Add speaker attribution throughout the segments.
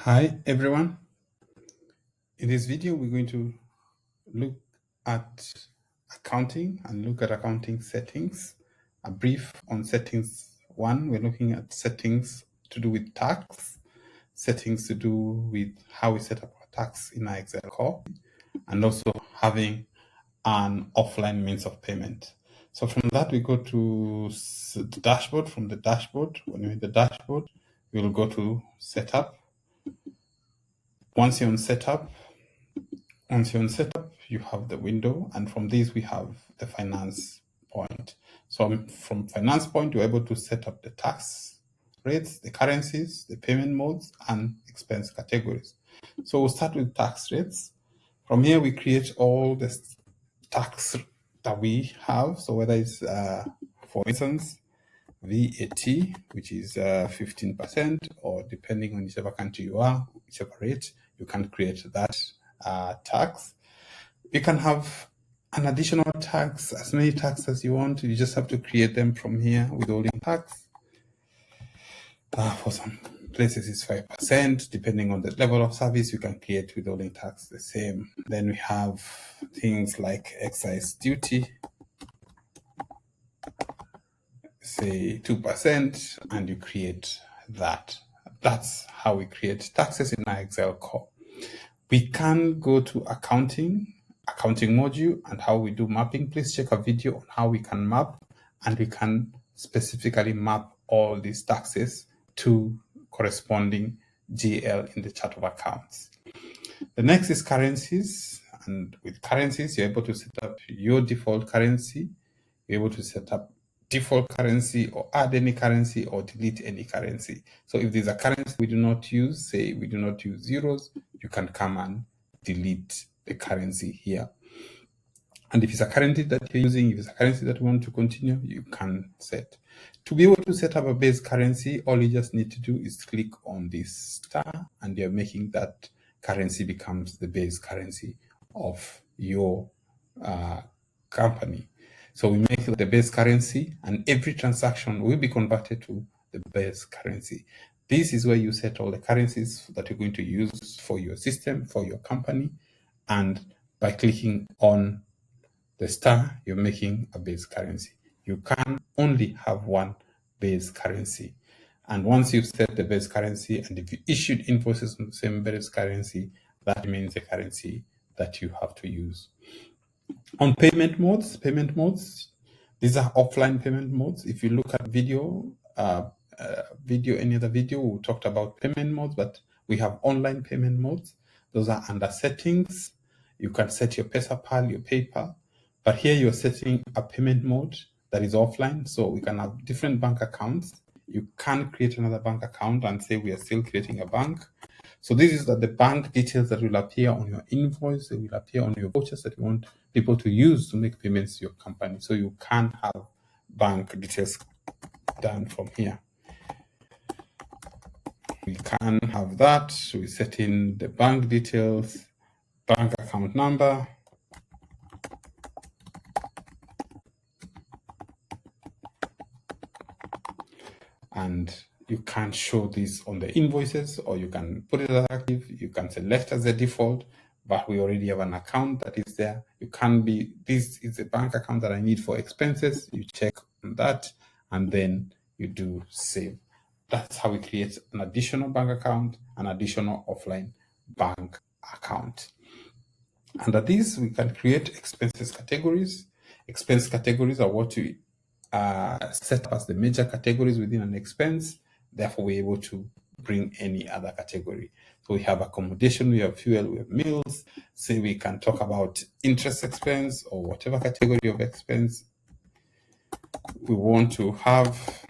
Speaker 1: Hi everyone. In this video, we're going to look at accounting and look at accounting settings. A brief on settings one, we're looking at settings to do with tax, settings to do with how we set up our tax in our Excel core, and also having an offline means of payment. So from that, we go to the dashboard. From the dashboard, when you're in the dashboard, we'll go to setup. Once you're on setup, you have the window, and from this we have the finance point. So from finance point, you're able to set up the tax rates, the currencies, the payment modes, and expense categories. So we'll start with tax rates. From here, we create all the tax that we have. So whether it's, for instance, VAT, which is 15%, or depending on whichever country you are, whichever rate, you can create that tax. You can have an additional tax, as many tax as you want. You just have to create them from here, withholding tax. For some places it's 5%, depending on the level of service, you can create withholding tax the same. Then we have things like excise duty, say 2%, and you create that. That's how we create taxes in our Excel core. We can go to accounting module, and how we do mapping. Please check a video on how we can map, and we can specifically map all these taxes to corresponding GL in the chart of accounts. The next is currencies, and with currencies, you're able to set up your default currency. You're able to set up default currency, or add any currency, or delete any currency. So if there's a currency we do not use, say we do not use euros, you can come and delete the currency here. And if it's a currency that you're using, if it's a currency that you want to continue, you can set. To be able to set up a base currency, all you just need to do is click on this star, and you're making that currency becomes the base currency of your company. So we make the base currency, and every transaction will be converted to the base currency. This is where you set all the currencies that you're going to use for your system, for your company. And by clicking on the star, you're making a base currency. You can only have one base currency. And once you've set the base currency, and if you issued invoices on the same base currency, that remains the currency that you have to use. On payment modes, these are offline payment modes. If you look at any other video, we talked about payment modes, but we have online payment modes. Those are under settings. You can set your PesaPal, your PayPal, but here you're setting a payment mode that is offline. So we can have different bank accounts. You can create another bank account and say we are still creating a bank. So this is the bank details that will appear on your invoice. They will appear on your vouchers that you want people to use to make payments to your company. So you can have bank details done from here. We can have that. We set in the bank details, bank account number, and you can show this on the invoices, or you can put it as active. You can select as a default, but we already have an account that is there. You can be, this is a bank account that I need for expenses. You check on that, and then you do save. That's how we create an additional bank account, an additional offline bank account. Under this, we can create expenses categories. Expense categories are what we set up as the major categories within an expense. Therefore, we're able to bring any other category. So we have accommodation, we have fuel, we have meals. Say we can talk about interest expense, or whatever category of expense we want to have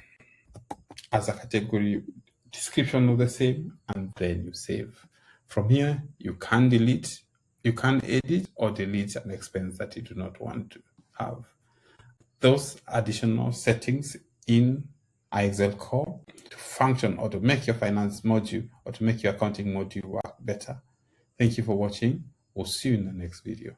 Speaker 1: as a category, description of the same, and then you save. From here, you can delete, you can edit or delete an expense that you do not want to have. Those additional settings in Excel core to function, or to make your finance module, or to make your accounting module work better. Thank you for watching. We'll see you in the next video.